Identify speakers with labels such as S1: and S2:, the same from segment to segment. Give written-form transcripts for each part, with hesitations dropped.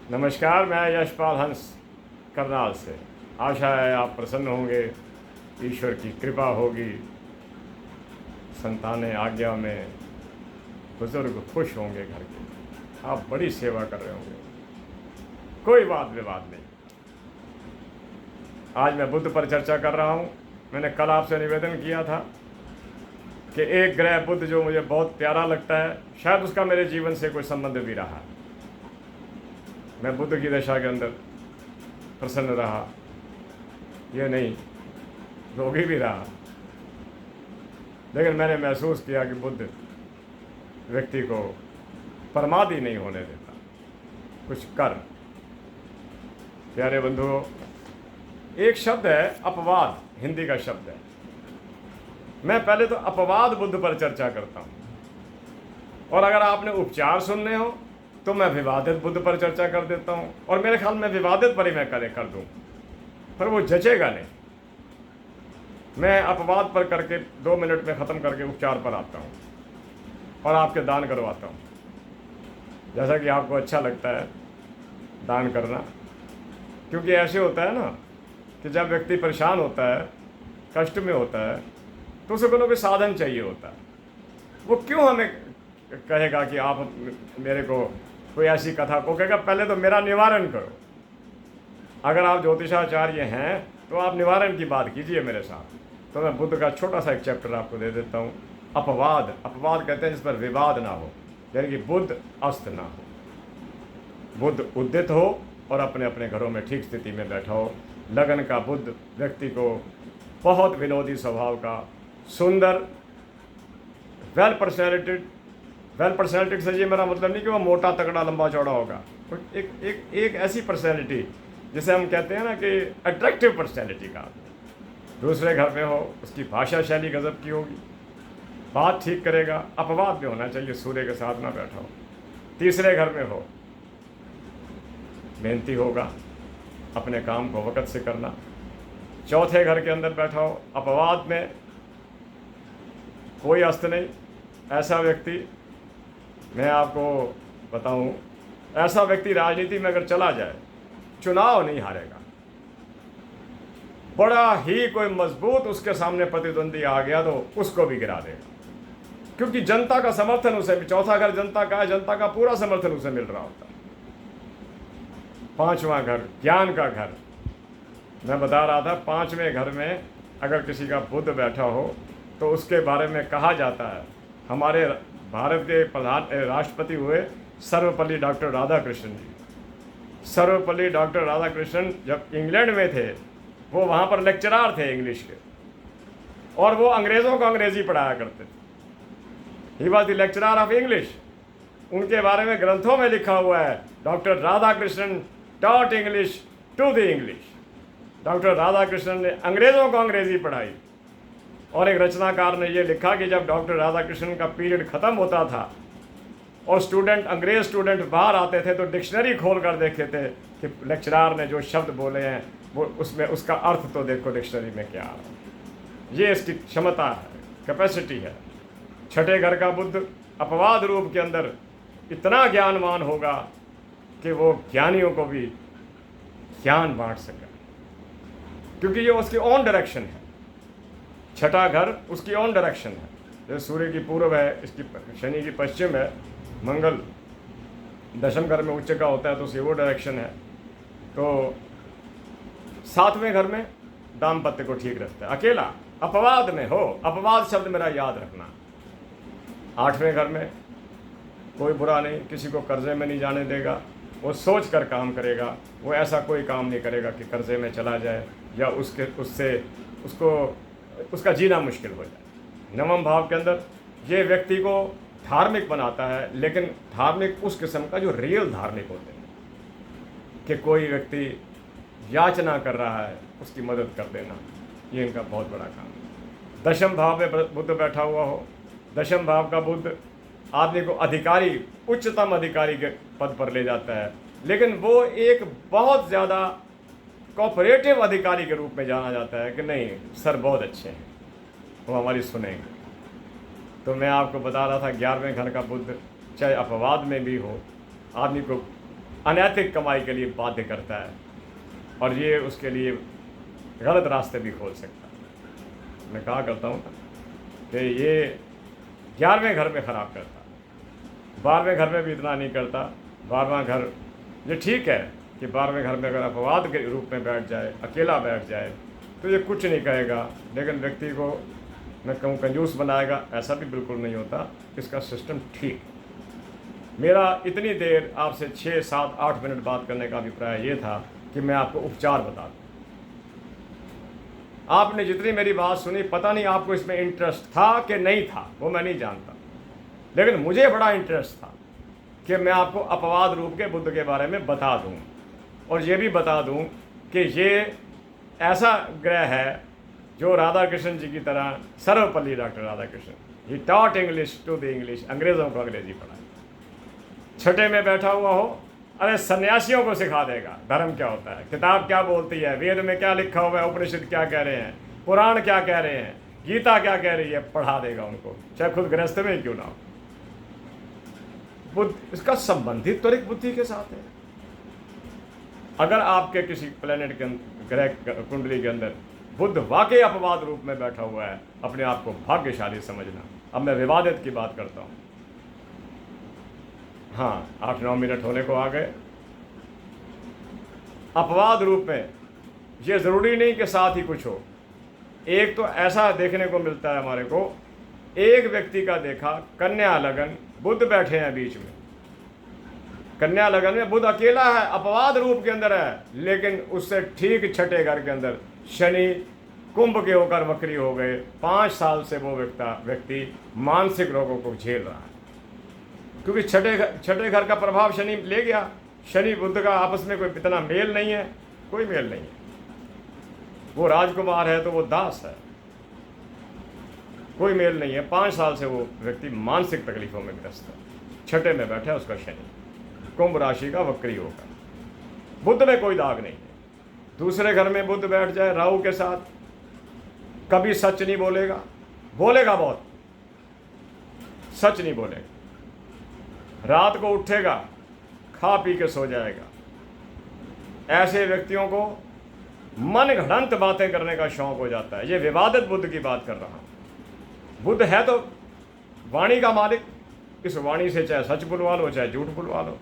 S1: नमस्कार, मैं यशपाल हंस करनाल से। आशा है आप प्रसन्न होंगे, ईश्वर की कृपा होगी, संतानें आज्ञा में, बुजुर्ग खुश होंगे घर के, आप बड़ी सेवा कर रहे होंगे, कोई वाद विवाद नहीं। आज मैं बुद्ध पर चर्चा कर रहा हूँ। मैंने कल आपसे निवेदन किया था कि एक ग्रह बुद्ध जो मुझे बहुत प्यारा लगता है, शायद उसका मेरे जीवन से कोई संबंध भी रहा। मैं बुद्ध की दशा के अंदर प्रसन्न रहा, ये नहीं रोगी भी रहा, लेकिन मैंने महसूस किया कि बुद्ध व्यक्ति को प्रमादी नहीं होने देता, कुछ कर। प्यारे बंधुओं, एक शब्द है अपवाद, हिंदी का शब्द है। मैं पहले तो अपवाद बुद्ध पर चर्चा करता हूँ, और अगर आपने उपचार सुनने हो तो मैं विवादित बुद्ध पर चर्चा कर देता हूँ, और मेरे ख्याल में विवादित पर ही मैं कर दूँ, पर वो जचेगा नहीं। मैं अपवाद पर करके 2 मिनट में ख़त्म करके उपचार पर आता हूँ और आपके दान करवाता हूँ, जैसा कि आपको अच्छा लगता है दान करना। क्योंकि ऐसे होता है ना कि जब व्यक्ति परेशान होता है, कष्ट में होता है, तो उसे कोई ना कोई साधन चाहिए होता है। वो क्यों हमें कहेगा कि आप मेरे को कोई ऐसी कथा को कहेगा, पहले तो मेरा निवारण करो। अगर आप ज्योतिषाचार्य हैं तो आप निवारण की बात कीजिए मेरे साथ। तो मैं बुद्ध का छोटा सा एक चैप्टर आपको दे देता हूँ। अपवाद, अपवाद कहते हैं जिस पर विवाद ना हो, यानी कि बुद्ध अस्त ना हो। बुद्ध उद्यत हो और अपने अपने घरों में ठीक स्थिति में बैठा हो। लगन का बुद्ध व्यक्ति को बहुत विनोदी स्वभाव का, सुंदर, वेल पर्सनैलिटी से ये मेरा मतलब नहीं कि वो मोटा तगड़ा लंबा चौड़ा होगा। एक ऐसी पर्सनैलिटी जिसे हम कहते हैं ना कि अट्रैक्टिव पर्सनैलिटी का। दूसरे घर में हो, उसकी भाषा शैली गजब की होगी, बात ठीक करेगा, अपवाद में होना चाहिए, सूर्य के साथ ना बैठा हो। तीसरे घर में हो, मेहनती होगा, अपने काम को वक़्त से करना। चौथे घर के अंदर बैठा हो, अपवाद में कोई अस्त नहीं। ऐसा व्यक्ति, मैं आपको बताऊं, ऐसा व्यक्ति राजनीति में अगर चला जाए, चुनाव नहीं हारेगा। बड़ा ही कोई मजबूत उसके सामने प्रतिद्वंदी आ गया तो उसको भी गिरा देगा, क्योंकि जनता का समर्थन उसे, चौथा घर जनता का है, जनता का पूरा समर्थन उसे मिल रहा होता है। पांचवा घर, ज्ञान का घर, मैं बता रहा था, पांचवें घर में अगर किसी का बुद्ध बैठा हो तो उसके बारे में कहा जाता है, हमारे भारत के राष्ट्रपति हुए सर्वपल्ली डॉक्टर राधाकृष्णन जी। सर्वपल्ली डॉक्टर राधाकृष्णन जब इंग्लैंड में थे, वो वहाँ पर लेक्चरार थे इंग्लिश के, और वो अंग्रेज़ों को अंग्रेज़ी पढ़ाया करते थे। He was the lecturer of English. उनके बारे में ग्रंथों में लिखा हुआ है, doctor Radhakrishnan taught English to the English. Doctor Radhakrishnan ने अंग्रेज़ों को अंग्रेज़ी पढ़ाई। और एक रचनाकार ने ये लिखा कि जब डॉक्टर राधाकृष्णन का पीरियड ख़त्म होता था और अंग्रेज़ स्टूडेंट बाहर आते थे, तो डिक्शनरी खोल कर देखते थे कि लेक्चरार ने जो शब्द बोले हैं वो उसमें उसका अर्थ तो देखो डिक्शनरी में क्या आ रहा है। ये इसकी क्षमता है, कैपेसिटी है। छठे घर का बुद्ध अपवाद रूप के अंदर इतना ज्ञानवान होगा कि वो ज्ञानियों को भी ज्ञान बांट सके, क्योंकि ये उसकी ओन डायरेक्शन है। छठा घर उसकी ओन डायरेक्शन है। जैसे सूर्य की पूर्व है, इसकी शनि की पश्चिम है, मंगल दशम घर में उच्च का होता है तो उसकी वो डायरेक्शन है। तो सातवें घर में दाम्पत्य को ठीक रखता है, अकेला अपवाद में हो, अपवाद शब्द मेरा याद रखना। आठवें घर में कोई बुरा नहीं, किसी को कर्जे में नहीं जाने देगा, वो सोच कर काम करेगा, वो ऐसा कोई काम नहीं करेगा कि कर्जे में चला जाए या उसका जीना मुश्किल हो जाए। नवम भाव के अंदर ये व्यक्ति को धार्मिक बनाता है, लेकिन धार्मिक उस किस्म का जो रियल धार्मिक होते हैं, कि कोई व्यक्ति याचना कर रहा है उसकी मदद कर देना, ये इनका बहुत बड़ा काम है। दशम भाव में बुद्ध बैठा हुआ हो, दशम भाव का बुद्ध आदमी को अधिकारी, उच्चतम अधिकारी के पद पर ले जाता है, लेकिन वो एक बहुत ज़्यादा कोऑपरेटिव अधिकारी के रूप में जाना जाता है कि नहीं सर बहुत अच्छे हैं, वो हमारी सुनेंगे। तो मैं आपको बता रहा था 11वें घर का बुद्ध चाहे अपवाद में भी हो, आदमी को अनैतिक कमाई के लिए बाध्य करता है, और ये उसके लिए गलत रास्ते भी खोल सकता है। मैं कहा करता हूँ कि ये 11वें घर में ख़राब करता है, 12वें घर में भी इतना नहीं करता। 12वां घर ये ठीक है कि 12वें घर में अगर अपवाद के रूप में बैठ जाए, अकेला बैठ जाए, तो ये कुछ नहीं कहेगा, लेकिन व्यक्ति को मैं कहूँ कंजूस बनाएगा, ऐसा भी बिल्कुल नहीं होता। इसका सिस्टम ठीक। मेरा इतनी देर आपसे 6, 7, 8 मिनट बात करने का अभिप्राय ये था कि मैं आपको उपचार बता दूँ। आपने जितनी मेरी बात सुनी, पता नहीं आपको इसमें इंटरेस्ट था कि नहीं था, वो मैं नहीं जानता, लेकिन मुझे बड़ा इंटरेस्ट था कि मैं आपको अपवाद रूप के बुद्ध के बारे में बता दूं, और ये भी बता दूं कि ये ऐसा ग्रह है जो राधा कृष्ण जी की तरह, Sarvepalli doctor Radha Krishna, he taught English to the English, अंग्रेज़ों को अंग्रेजी पढ़ाए। छठे में बैठा हुआ हो, अरे सन्यासियों को सिखा देगा धर्म क्या होता है, किताब क्या बोलती है, वेद में क्या लिखा हुआ है, उपनिषद क्या कह रहे हैं, पुराण क्या कह रहे हैं, गीता क्या कह रही है, पढ़ा देगा उनको, चाहे खुद गृहस्थ में क्यों ना हो। बुद्ध इसका संबंधित त्वरित बुद्धि के साथ है। अगर आपके किसी प्लेनेट के ग्रह कुंडली के अंदर बुद्ध वाकई अपवाद रूप में बैठा हुआ है, अपने आप को भाग्यशाली समझना। अब मैं विवादित की बात करता हूँ। हाँ, 8-9 मिनट होने को आ गए। अपवाद रूप में ये ज़रूरी नहीं कि साथ ही कुछ हो। एक तो ऐसा देखने को मिलता है हमारे को, एक व्यक्ति का देखा कन्या लगन, बुद्ध बैठे हैं बीच में, कन्या लगन में बुद्ध अकेला है, अपवाद रूप के अंदर है, लेकिन उससे ठीक छठे घर के अंदर शनि कुंभ के होकर वक्री हो गए। 5 साल से वो व्यक्ति मानसिक रोगों को झेल रहा है, क्योंकि छठे घर का प्रभाव शनि ले गया। शनि बुद्ध का आपस में कोई इतना मेल नहीं है, कोई मेल नहीं है। वो राजकुमार है तो वो दास है, कोई मेल नहीं है। 5 साल से वो व्यक्ति मानसिक तकलीफों में ग्रस्त है। छठे में बैठा है उसका शनि, कुंभ राशि का वक्री होगा। बुद्ध में कोई दाग नहीं है। दूसरे घर में बुद्ध बैठ जाए राहु के साथ, कभी सच नहीं बोलेगा, बोलेगा बहुत, सच नहीं बोलेगा। रात को उठेगा, खा पी के सो जाएगा। ऐसे व्यक्तियों को मन घड़ंत बातें करने का शौक हो जाता है। ये विवादित बुद्ध की बात कर रहा हूं। बुद्ध है तो वाणी का मालिक, इस वाणी से चाहे सच बुलवा लो चाहे झूठ बुलवा लो।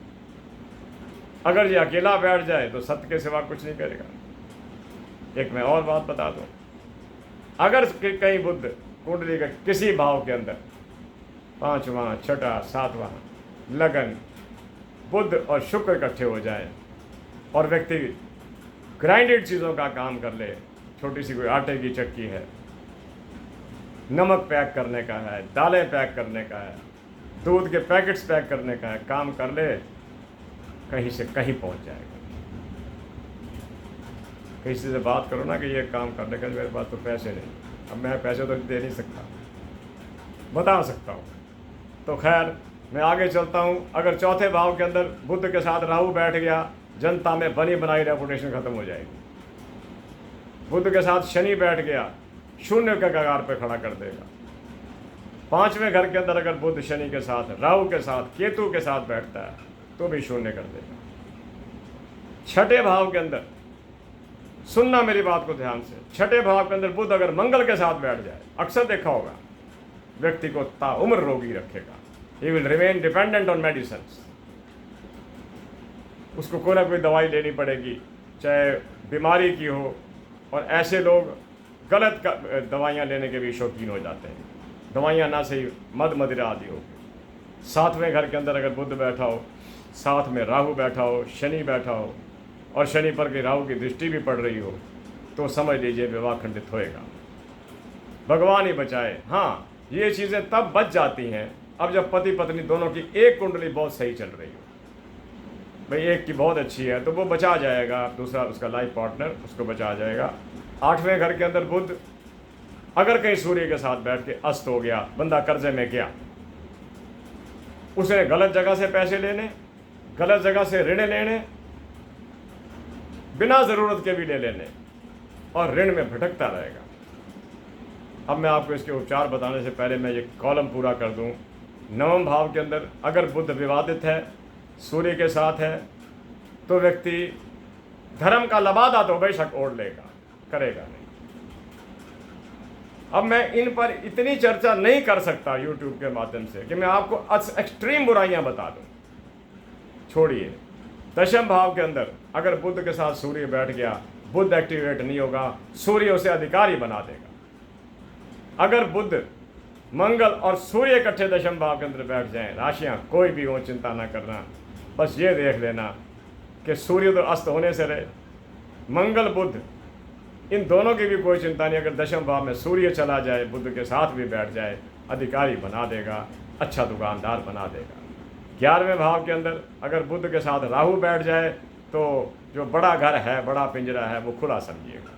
S1: अगर ये अकेला बैठ जाए तो सत्य के सिवा कुछ नहीं करेगा। एक मैं और बात बता दूं, अगर कहीं बुद्ध कुंडली का किसी भाव के अंदर 5वां, 6वां, 7वां लगन बुद्ध और शुक्र इकट्ठे हो जाए और व्यक्ति ग्राइंडेड चीज़ों का काम कर ले, छोटी सी कोई आटे की चक्की है, नमक पैक करने का है, दालें पैक करने का है, दूध के पैकेट्स पैक करने का है, काम कर ले, कहीं से कहीं पहुंच जाएगा। किसी से बात करो ना कि ये काम करने का, मेरे पास तो पैसे नहीं, अब मैं पैसे तो दे नहीं सकता, बता सकता हूँ। तो खैर मैं आगे चलता हूँ। अगर चौथे भाव के अंदर बुद्ध के साथ राहु बैठ गया, जनता में बनी बनाई रेपुटेशन खत्म हो जाएगी। बुद्ध के साथ शनि बैठ गया, शून्य के कगार पे खड़ा कर देगा। 5वें घर के अंदर अगर बुद्ध शनि के साथ, राहु के साथ, केतु के साथ बैठता है तो भी शून्य कर देगा। छठे भाव के अंदर, सुनना मेरी बात को ध्यान से, छठे भाव के अंदर बुद्ध अगर मंगल के साथ बैठ जाए, अक्सर देखा होगा व्यक्ति को ताउम्र रोगी रखेगा। He will remain dependent on medicines. उसको कोई ना कोई दवाई लेनी पड़ेगी, चाहे बीमारी की हो, और ऐसे लोग गलत दवाइयाँ लेने के भी शौकीन हो जाते हैं। दवाइयाँ ना सही, मद मदिरा आदि हो। 7वें घर के अंदर अगर बुद्ध बैठा हो, साथ में राहु बैठा हो, शनि बैठा हो, और शनि पर की राहु की दृष्टि भी पड़ रही हो, तो समझ लीजिए विवाह खंडित होएगा। भगवान ही बचाए। हाँ, ये चीज़ें तब बच जाती हैं अब जब पति पत्नी दोनों की एक कुंडली बहुत सही चल रही हो। भाई एक की बहुत अच्छी है तो वो बचा जाएगा, दूसरा उसका लाइफ पार्टनर उसको बचा जाएगा। 8वें घर के अंदर बुद्ध अगर कहीं सूर्य के साथ बैठ के अस्त हो गया, बंदा कर्जे में गया, उसने गलत जगह से पैसे लेने, गलत जगह से ऋण लेने, बिना ज़रूरत के भी ले लेने, और ऋण में भटकता रहेगा। अब मैं आपको इसके उपचार बताने से पहले मैं ये कॉलम पूरा कर दूं। 9वें भाव के अंदर अगर बुद्ध विवादित है, सूर्य के साथ है, तो व्यक्ति धर्म का लबादा तो बेशक ओढ़ लेगा, करेगा नहीं। अब मैं इन पर इतनी चर्चा नहीं कर सकता यूट्यूब के माध्यम से कि मैं आपको एक्सट्रीम बुराइयां बता दूं। छोड़िए, दशम भाव के अंदर अगर बुध के साथ सूर्य बैठ गया, बुध एक्टिवेट नहीं होगा, सूर्य उसे अधिकारी बना देगा। अगर बुध, मंगल और सूर्य इकट्ठे दशम भाव के अंदर बैठ जाएं, राशियां कोई भी हो, चिंता ना करना, बस ये देख लेना कि सूर्य तो अस्त होने से रहे, मंगल बुध इन दोनों की भी कोई चिंता नहीं। अगर दशम भाव में सूर्य चला जाए, बुध के साथ भी बैठ जाए, अधिकारी बना देगा, अच्छा दुकानदार बना देगा। 11वें भाव के अंदर अगर बुध के साथ राहु बैठ जाए तो जो बड़ा घर है, बड़ा पिंजरा है, वो खुला समझिएगा,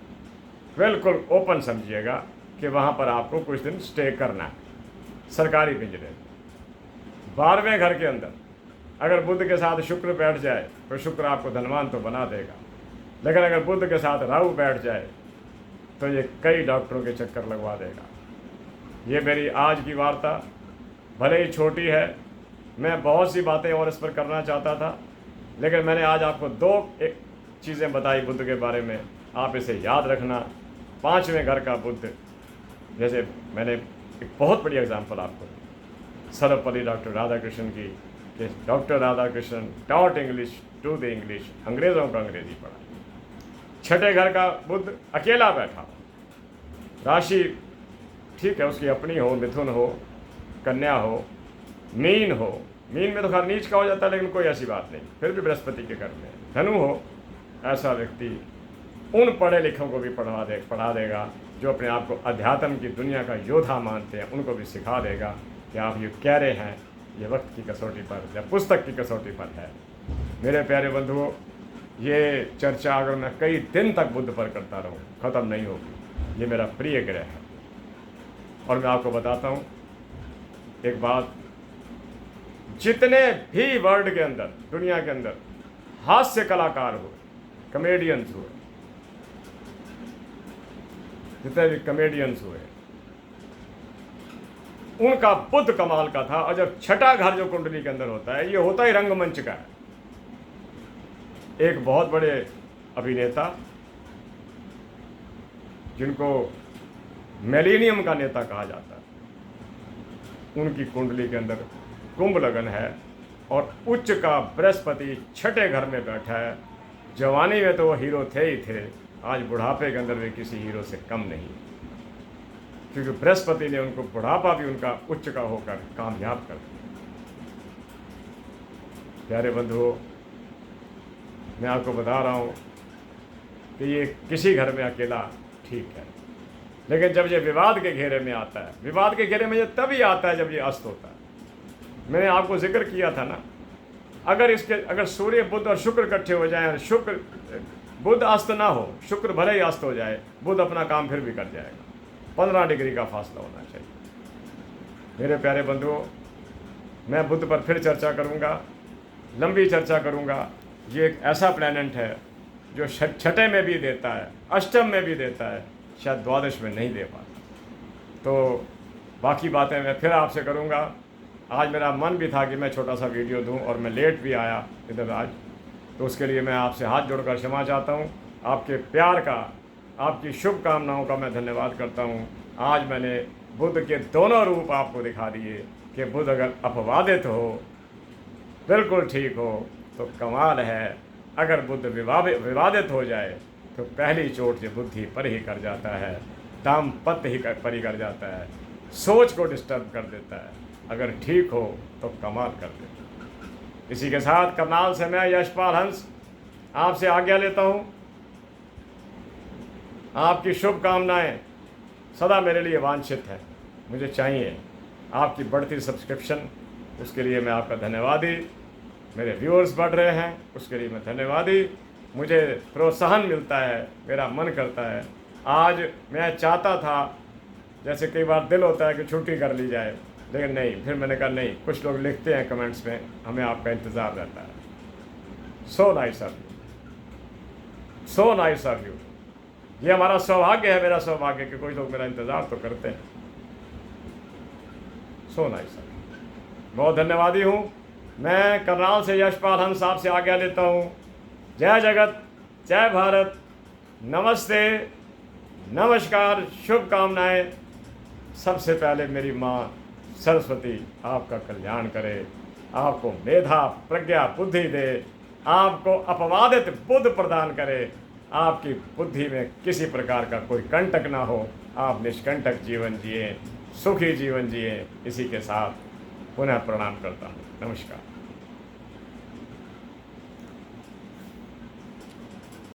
S1: बिल्कुल ओपन समझिएगा कि वहाँ पर आपको कुछ दिन स्टे करना है, सरकारी पिंजरे। 12वें घर के अंदर अगर बुध के साथ शुक्र बैठ जाए तो शुक्र आपको धनवान तो बना देगा, लेकिन अगर बुध के साथ राहु बैठ जाए तो ये कई डॉक्टरों के चक्कर लगवा देगा। ये मेरी आज की वार्ता भले ही छोटी है, मैं बहुत सी बातें और इस पर करना चाहता था, लेकिन मैंने आज आपको 2 चीज़ें बताई बुध के बारे में, आप इसे याद रखना। 5वें घर का बुध, जैसे मैंने एक बहुत बड़ी एग्जांपल आपको दी सर्वपल्ली डॉक्टर राधाकृष्णन की, कि doctor Radhakrishnan taught English to the English, अंग्रेज़ों को अंग्रेजी पढ़ा। 6ठे घर का बुध अकेला बैठा हो, राशि ठीक है उसकी अपनी हो, मिथुन हो, कन्या हो, मीन हो, मीन में तो खैर नीच का हो जाता है, लेकिन कोई ऐसी बात नहीं, फिर भी बृहस्पति के घर में धनु हो, ऐसा व्यक्ति उन पढ़े लिखों को भी पढ़ा देगा जो अपने आप को अध्यात्म की दुनिया का योद्धा मानते हैं, उनको भी सिखा देगा कि आप ये कह रहे हैं, ये वक्त की कसौटी पर या पुस्तक की कसौटी पर है। मेरे प्यारे बंधुओं, ये चर्चा अगर मैं कई दिन तक बुध पर करता रहूं, ख़त्म नहीं होगी। ये मेरा प्रिय ग्रह है। और मैं आपको बताता हूँ एक बात, जितने भी वर्ल्ड के अंदर, दुनिया के अंदर हास्य कलाकार हुए, कॉमेडियंस हुए, जितने भी कॉमेडियंस हुए, उनका बुध कमाल का था। और जब 6ठा घर जो कुंडली के अंदर होता है, ये होता ही रंगमंच का है। एक बहुत बड़े अभिनेता जिनको मिलेनियम का नेता कहा जाता है, उनकी कुंडली के अंदर कुंभ लगन है और उच्च का बृहस्पति 6ठे घर में बैठा है। जवानी में तो वो हीरो थे ही थे, आज बुढ़ापे के अंदर वे किसी हीरो से कम नहीं, क्योंकि बृहस्पति ने उनको बुढ़ापा भी उनका उच्च का होकर कामयाब कर दिया। प्यारे बंधुओं, मैं आपको बता रहा हूँ कि ये किसी घर में अकेला ठीक है, लेकिन जब ये विवाद के घेरे में आता है, विवाद के घेरे में ये तभी आता है जब ये अस्त होता है। मैंने आपको जिक्र किया था ना, अगर सूर्य बुध और शुक्र इकट्ठे हो जाएं, शुक्र बुध अस्त ना हो, शुक्र भले ही अस्त हो जाए, बुध अपना काम फिर भी कर जाएगा। 15 डिग्री का फासला होना चाहिए। मेरे प्यारे बंधुओं, मैं बुध पर फिर चर्चा करूंगा, लंबी चर्चा करूंगा। ये एक ऐसा प्लैनेट है जो 6ठे में भी देता है, अष्टम में भी देता है, शायद द्वादश में नहीं दे पाता। तो बाकी बातें मैं फिर आपसे करूंगा। आज मेरा मन भी था कि मैं छोटा सा वीडियो दूं और मैं लेट भी आया इधर आज, तो उसके लिए मैं आपसे हाथ जोड़कर क्षमा चाहता हूं। आपके प्यार का, आपकी शुभकामनाओं का मैं धन्यवाद करता हूं। आज मैंने बुध के दोनों रूप आपको दिखा दिए कि बुध अगर अपवादित हो, बिल्कुल ठीक हो तो कमाल है, अगर बुध विवादित हो जाए तो पहली चोट से बुद्धि पर ही कर जाता है, दाम्पत्य ही पर ही कर जाता है, सोच को डिस्टर्ब कर देता है। अगर ठीक हो तो कमाल कर देता है। इसी के साथ करनाल से मैं यशपाल हंस आपसे आज्ञा लेता हूँ। आपकी शुभकामनाएं सदा मेरे लिए वांछित है, मुझे चाहिए आपकी बढ़ती सब्सक्रिप्शन, उसके लिए मैं आपका धन्यवादी। मेरे व्यूअर्स बढ़ रहे हैं, उसके लिए मैं धन्यवादी। मुझे प्रोत्साहन मिलता है, मेरा मन करता है। आज मैं चाहता था, जैसे कई बार दिल होता है कि छुट्टी कर ली जाए, लेकिन नहीं, फिर मैंने कहा नहीं, कुछ लोग लिखते हैं कमेंट्स में, हमें आपका इंतज़ार रहता है। So nice of you, so nice of you. ये हमारा सौभाग्य है, मेरा सौभाग्य कि कोई लोग मेरा इंतज़ार तो करते हैं। So nice of you. बहुत धन्यवादी हूँ। मैं करनाल से यशपाल हंस आपसे आज्ञा लेता हूँ। जय जगत, जय भारत, नमस्ते, नमस्कार, शुभकामनाएं। सबसे पहले मेरी माँ सरस्वती आपका कल्याण करे, आपको मेधा, प्रज्ञा, बुद्धि दे, आपको अपवादित बुद्धि प्रदान करे, आपकी बुद्धि में किसी प्रकार का कोई कंटक ना हो, आप निष्कंटक जीवन जिए, सुखी जीवन जिए। इसी के साथ पुनः प्रणाम करता हूँ। नमस्कार।